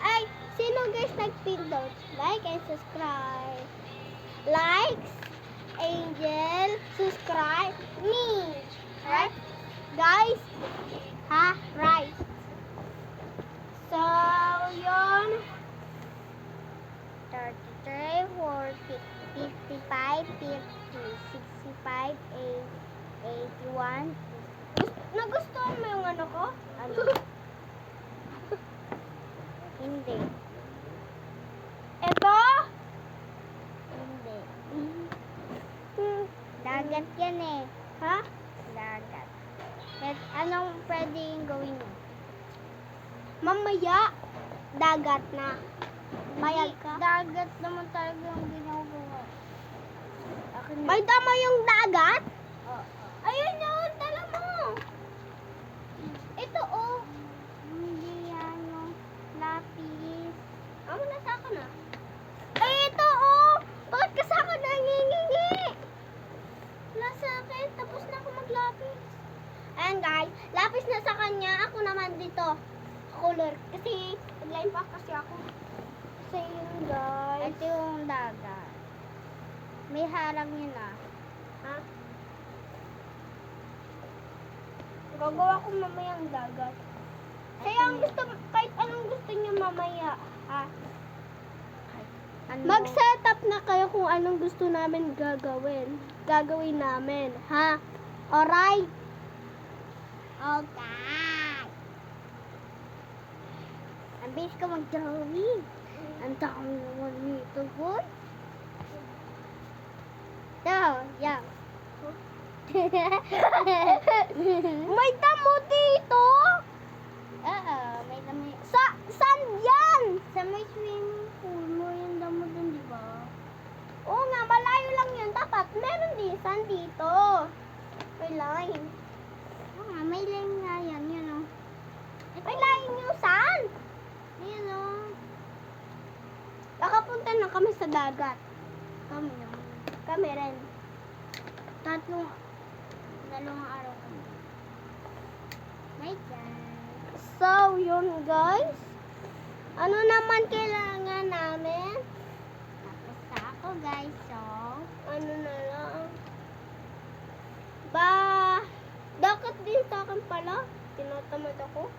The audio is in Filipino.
Ay, sino guys nagpindot? Like and subscribe. Likes, Angel, subscribe, me. Right? Guys? Ha? Right. So, yun. 33, 40, 55, 50, 65, 81. Nagustuhan mo yung ano ko? Ano? Hindi. Ito? Hindi. Dagat yan eh. Ha? Dagat. At anong pwedeng gawin mo? Mamaya, dagat na. Bayag ka? Dagat naman talaga yung ginagawa. Ay, tama yung dagat? Oo. Ayun yun, tala mo. Ito oh. Hindi yan yung lapis. Amo na sa akin ah. Ay, ito oh. Bakit ka sa akin nangingingi? Wala sa akin. Tapos na ako maglapis. Ayan guys, lapis na sa kanya. Ako naman dito. Color. Kasi, nagline pa kasi ako. Kasi yun guys. Ito yung dagat. May harang yun ah. Ha? Gagawa ko mamayang dagat. Kaya ang gusto, kahit anong gusto niyo mamaya. Ha? Ano? Mag-setup na kayo kung anong gusto namin gagawin. Gagawin namin. Ha? Alright? Okay. Ang bilis ka mag-drawing. Ang dami naman nito, boy. So, yeah. May damo dito? Oo, may damo. Saan yan? Sa may swimming pool mo yung damo dun, di ba? Oo nga, malayo lang yun. Dapat meron din saan dito. May line. Oo nga, may line nga yan. Yun o. May line yung saan? Ayan o. Nakapunta na kami sa dagat. Kami naman. Kami rin. Dalawang araw kami. My God. So, yun guys. Ano naman kailangan namin? Tapos na ako guys. So, ano na lang. Dakat din sa akin pala. Tinatamad ako.